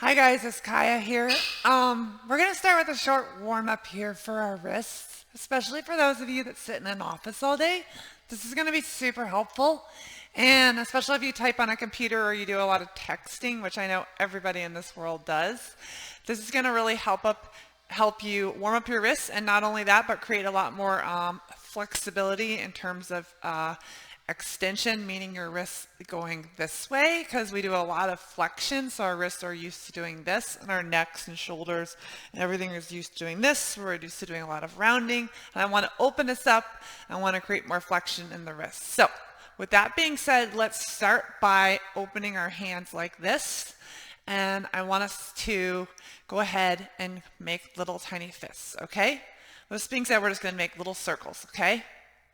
Hi guys, it's Kaya here. We're gonna start with a short warm up here for our wrists, especially for those of you that sit in an office all day. This is gonna be super helpful, and especially if you type on a computer or you do a lot of texting, which I know everybody in this world does. This is gonna really help you warm up your wrists, and not only that, but create a lot more flexibility in terms of extension, meaning your wrists going this way, because we do a lot of flexion, so our wrists are used to doing this, and our necks and shoulders and everything is used to doing this. We're used to doing a lot of rounding, and I want to open this up. I want to create more flexion in the wrists. So with that being said, let's start by opening our hands like this, and I want us to go ahead and make little tiny fists. Okay, this being said, we're just going to make little circles. Okay,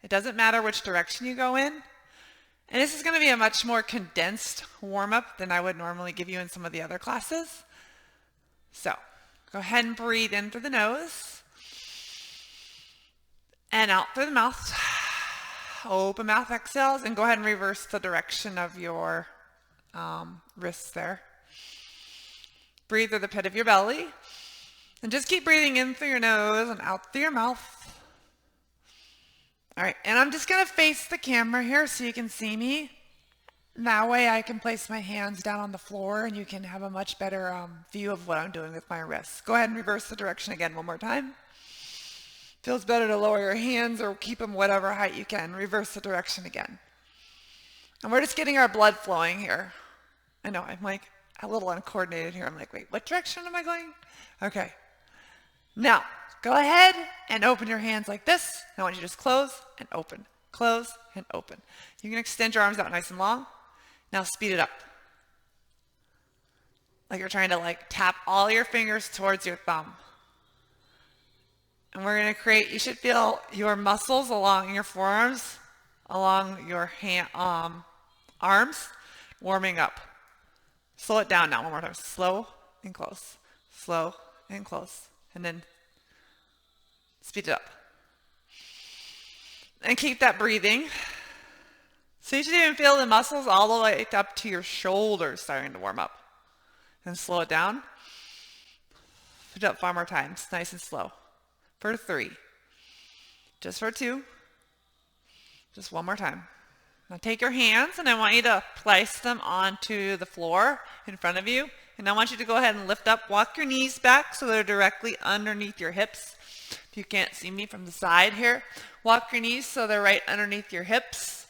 it doesn't matter which direction you go in. And this is going to be a much more condensed warm-up than I would normally give you in some of the other classes. So go ahead and breathe in through the nose and out through the mouth. Open mouth exhales, and go ahead and reverse the direction of your wrists there. Breathe through the pit of your belly, and just keep breathing in through your nose and out through your mouth. All right, and I'm just gonna face the camera here so you can see me. And that way I can place my hands down on the floor and you can have a much better view of what I'm doing with my wrists. Go ahead and reverse the direction again one more time. Feels better to lower your hands or keep them whatever height you can. Reverse the direction again. And we're just getting our blood flowing here. I know, I'm like a little uncoordinated here. I'm like, wait, what direction am I going? Okay. Now, go ahead and open your hands like this. I want you to just close and open, close and open. You can extend your arms out nice and long. Now speed it up. Like you're trying to tap all your fingers towards your thumb. And we're going to create, you should feel your muscles along your forearms, along your arms, warming up. Slow it down now one more time. Slow and close, slow and close. And then speed it up. And keep that breathing. So you should even feel the muscles all the way up to your shoulders starting to warm up. And slow it down. Put it up 5 more times, nice and slow. For 3. Just for 2. Just one more time. Now take your hands and I want you to place them onto the floor in front of you. And I want you to go ahead and lift up, walk your knees back so they're directly underneath your hips. If you can't see me from the side here, walk your knees so they're right underneath your hips.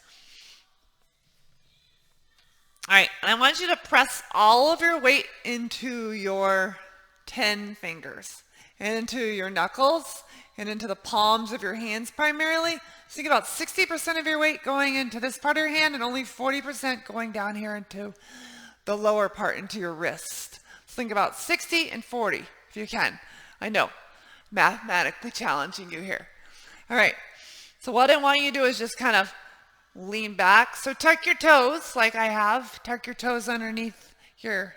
All right, and I want you to press all of your weight into your 10 fingers, and into your knuckles, and into the palms of your hands primarily. So think about 60% of your weight going into this part of your hand, and only 40% going down here into the lower part, into your wrist. So think about 60 and 40 if you can. I know, mathematically challenging you here. All right, so what I want you to do is just kind of lean back. So tuck your toes like I have. Tuck your toes underneath your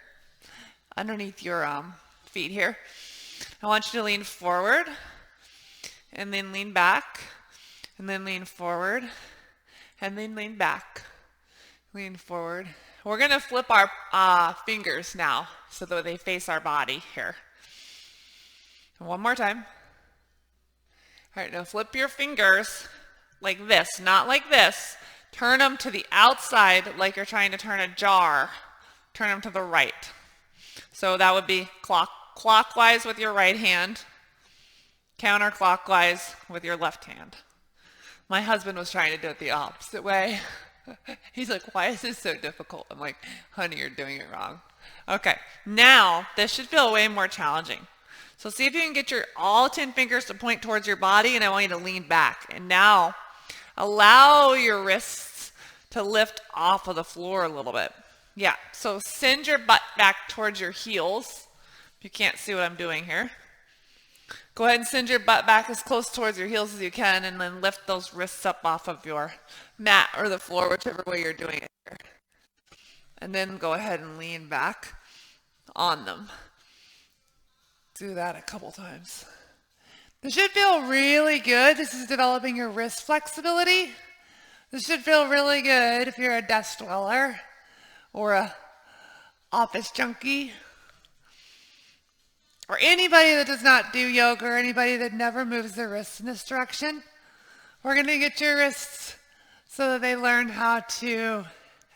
feet here. I want you to lean forward and then lean back and then lean forward and then lean back. Lean forward. We're going to flip our fingers now so that they face our body here. And one more time. All right, now flip your fingers like this, not like this. Turn them to the outside like you're trying to turn a jar. Turn them to the right. So that would be clockwise with your right hand, counterclockwise with your left hand. My husband was trying to do it the opposite way. He's like, why is this so difficult? I'm like, honey, you're doing it wrong. Okay, now this should feel way more challenging. So see if you can get your all 10 fingers to point towards your body, and I want you to lean back. And now allow your wrists to lift off of the floor a little bit. Yeah, so send your butt back towards your heels. If you can't see what I'm doing here. Go ahead and send your butt back as close towards your heels as you can, and then lift those wrists up off of your mat or the floor, whichever way you're doing it here. And then go ahead and lean back on them. Do that a couple times. This should feel really good. This is developing your wrist flexibility. This should feel really good if you're a desk dweller or a office junkie. or anybody that does not do yoga, or anybody that never moves their wrists in this direction, we're going to get your wrists so that they learn how to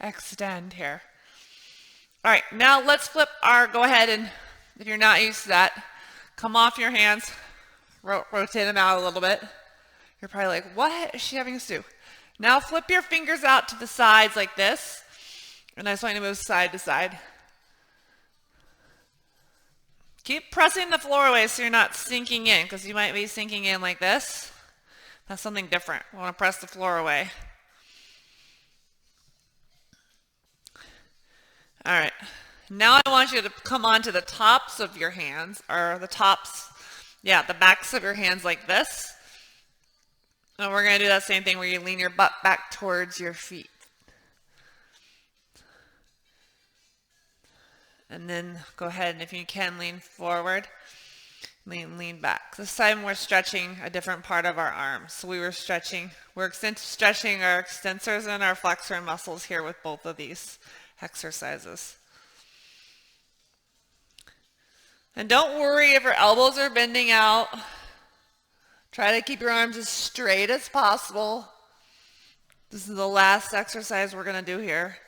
extend here. All right, now let's flip go ahead and, if you're not used to that, come off your hands, rotate them out a little bit. You're probably like, what is she having us do? Now flip your fingers out to the sides like this, and I just want you to move side to side. Keep pressing the floor away so you're not sinking in, because you might be sinking in like this. That's something different. We want to press the floor away. All right. Now I want you to come onto the tops of your hands, or the backs of your hands like this. And we're going to do that same thing where you lean your butt back towards your feet. And then go ahead and if you can lean forward, lean back. This time we're stretching a different part of our arms. So we're stretching our extensors and our flexor muscles here with both of these exercises. And don't worry if your elbows are bending out. Try to keep your arms as straight as possible. This is the last exercise we're going to do here.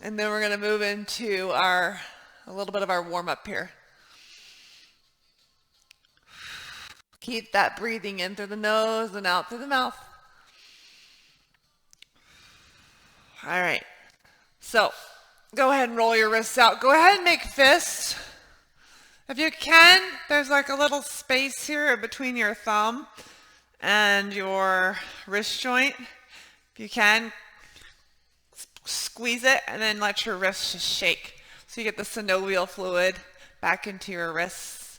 And then we're going to move into a little bit of our warm-up here. Keep that breathing in through the nose and out through the mouth. All right. So go ahead and roll your wrists out. Go ahead and make fists. If you can, there's like a little space here between your thumb and your wrist joint. If you can, squeeze it and then let your wrists just shake. So you get the synovial fluid back into your wrists,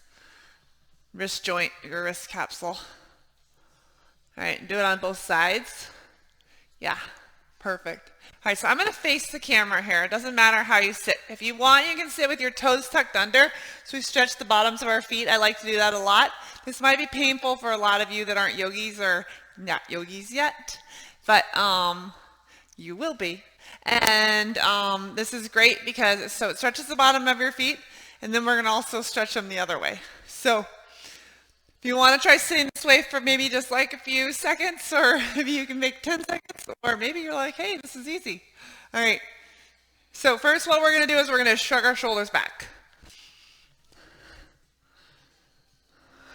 wrist joint, your wrist capsule. All right, do it on both sides. Yeah, perfect. All right, so I'm going to face the camera here. It doesn't matter how you sit. If you want, you can sit with your toes tucked under. So we stretch the bottoms of our feet. I like to do that a lot. This might be painful for a lot of you that aren't yogis or not yogis yet, but you will be. And this is great because it stretches the bottom of your feet, and then we're going to also stretch them the other way. So if you want to try sitting this way for maybe just like a few seconds, or maybe you can make 10 seconds, or maybe you're like, hey, this is easy. All right. So first what we're going to do is we're going to shrug our shoulders back.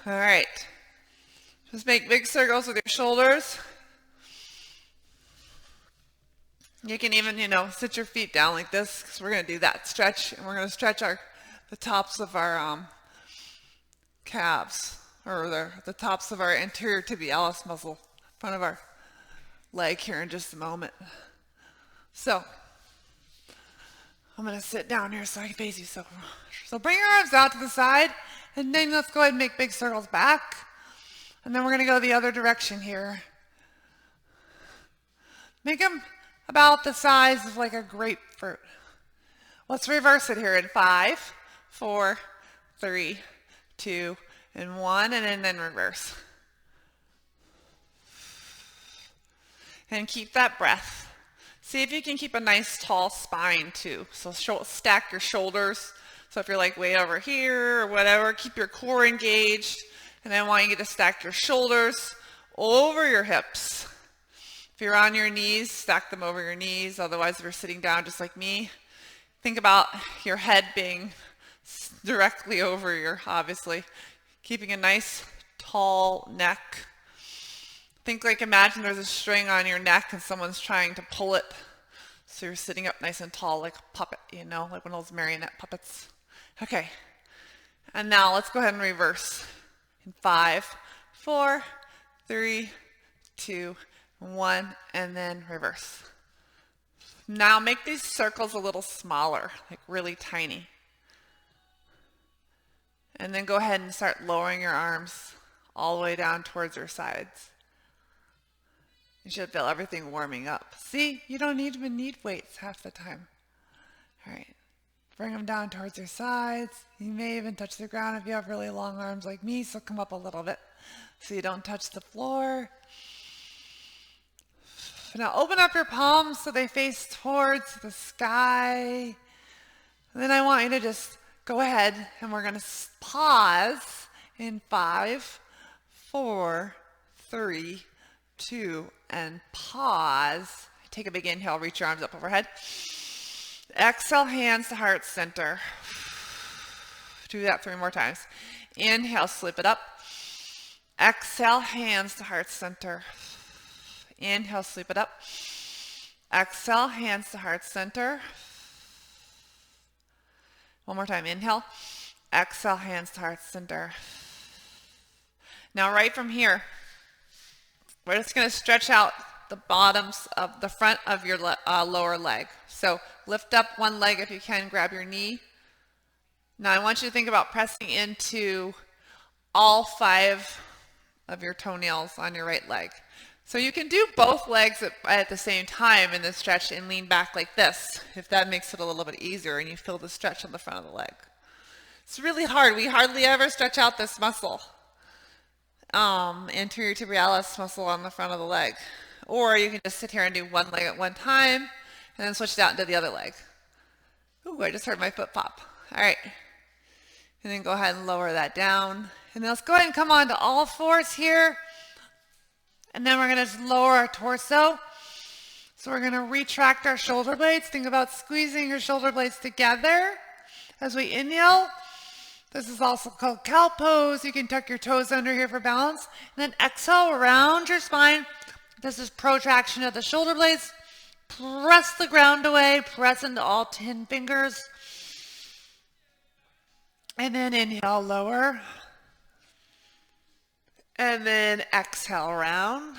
All right. Just make big circles with your shoulders. You can even, sit your feet down like this, because we're going to do that stretch, and we're going to stretch the tops of our calves, or the tops of our anterior tibialis muscle, front of our leg here in just a moment. So I'm going to sit down here so I can face you. So bring your arms out to the side, and then let's go ahead and make big circles back. And then we're going to go the other direction here. Make them about the size of like a grapefruit. Let's reverse it here in 5, 4, 3, 2, and 1, and then reverse. And keep that breath. See if you can keep a nice tall spine too. So stack your shoulders. So if you're like way over here or whatever, keep your core engaged. And I want you to stack your shoulders over your hips. If you're on your knees, stack them over your knees. Otherwise, if you're sitting down just like me, think about your head being directly over obviously, keeping a nice tall neck. Imagine there's a string on your neck and someone's trying to pull it. So you're sitting up nice and tall like a puppet, like one of those marionette puppets. Okay. And now let's go ahead and reverse. In 5, 4, 3, 2, 1, and then reverse. Now make these circles a little smaller, like really tiny. And then go ahead and start lowering your arms all the way down towards your sides. You should feel everything warming up. See, you don't even need weights half the time. All right, bring them down towards your sides. You may even touch the ground if you have really long arms like me, so come up a little bit so you don't touch the floor. Now open up your palms so they face towards the sky. And then I want you to just go ahead and we're going to pause in 5, 4, 3, 2, and pause. Take a big inhale, reach your arms up overhead. Exhale, hands to heart center. Do that 3 more times. Inhale, slip it up. Exhale, hands to heart center. Inhale, sleep it up. Exhale, hands to heart center. One more time, inhale. Exhale, hands to heart center. Now right from here, we're just going to stretch out the bottoms of the front of your lower leg. So lift up one leg if you can, grab your knee. Now I want you to think about pressing into all 5 of your toenails on your right leg. So you can do both legs at the same time in this stretch and lean back like this, if that makes it a little bit easier and you feel the stretch on the front of the leg. It's really hard. We hardly ever stretch out this muscle, anterior tibialis muscle on the front of the leg. Or you can just sit here and do one leg at one time and then switch it out into the other leg. Ooh, I just heard my foot pop. All right. And then go ahead and lower that down. And then let's go ahead and come on to all 4s here. And then we're going to just lower our torso. So we're going to retract our shoulder blades. Think about squeezing your shoulder blades together as we inhale. This is also called cow pose. You can tuck your toes under here for balance. And then exhale around your spine. This is protraction of the shoulder blades. Press the ground away. Press into all 10 fingers. And then inhale, lower. And then exhale around.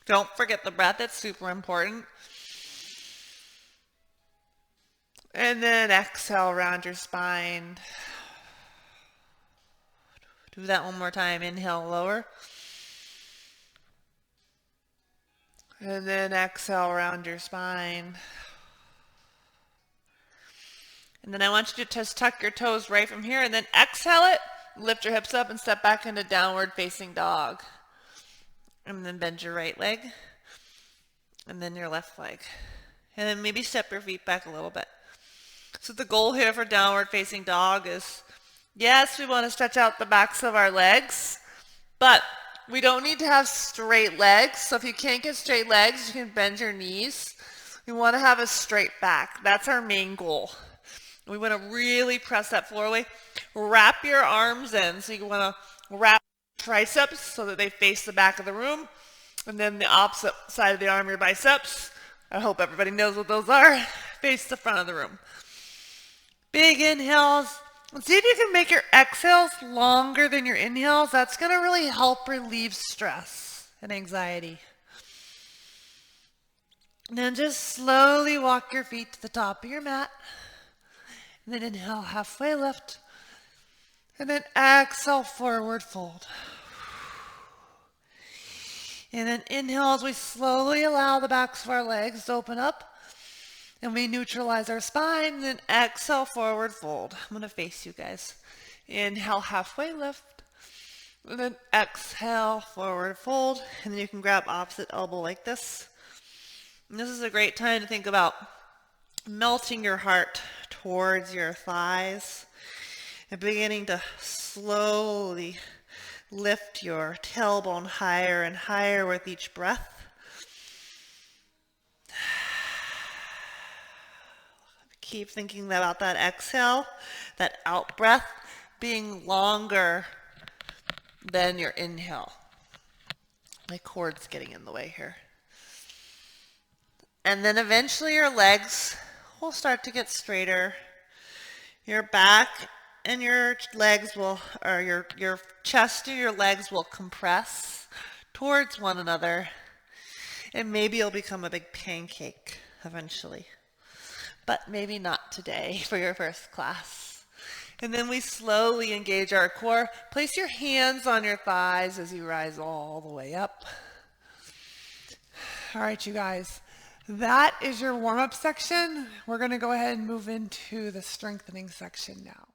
Don't forget the breath, it's super important. And then exhale around your spine. Do that one more time. Inhale, lower. And then exhale around your spine. And then I want you to just tuck your toes right from here and then exhale it. Lift your hips up and step back into downward facing dog. And then bend your right leg. And then your left leg. And then maybe step your feet back a little bit. So the goal here for downward facing dog is, yes, we want to stretch out the backs of our legs, but we don't need to have straight legs. So if you can't get straight legs, you can bend your knees. We want to have a straight back. That's our main goal. We want to really press that floor away. Wrap your arms in. So you want to wrap triceps so that they face the back of the room. And then the opposite side of the arm, your biceps. I hope everybody knows what those are. Face the front of the room. Big inhales. And see if you can make your exhales longer than your inhales. That's going to really help relieve stress and anxiety. And then just slowly walk your feet to the top of your mat. And then inhale, halfway lift. And then exhale, forward fold. And then inhale as we slowly allow the backs of our legs to open up. And we neutralize our spine. And then exhale, forward fold. I'm going to face you guys. Inhale, halfway lift. And then exhale, forward fold. And then you can grab opposite elbow like this. And this is a great time to think about melting your heart towards your thighs and beginning to slowly lift your tailbone higher and higher with each breath. Keep thinking about that exhale, that out breath being longer than your inhale. My cord's getting in the way here. And then eventually your legs will start to get straighter. Your back and your legs will, or your chest or your legs will compress towards one another. And maybe you'll become a big pancake eventually. But maybe not today for your first class. And then we slowly engage our core. Place your hands on your thighs as you rise all the way up. All right, you guys. That is your warm-up section. We're going to go ahead and move into the strengthening section now.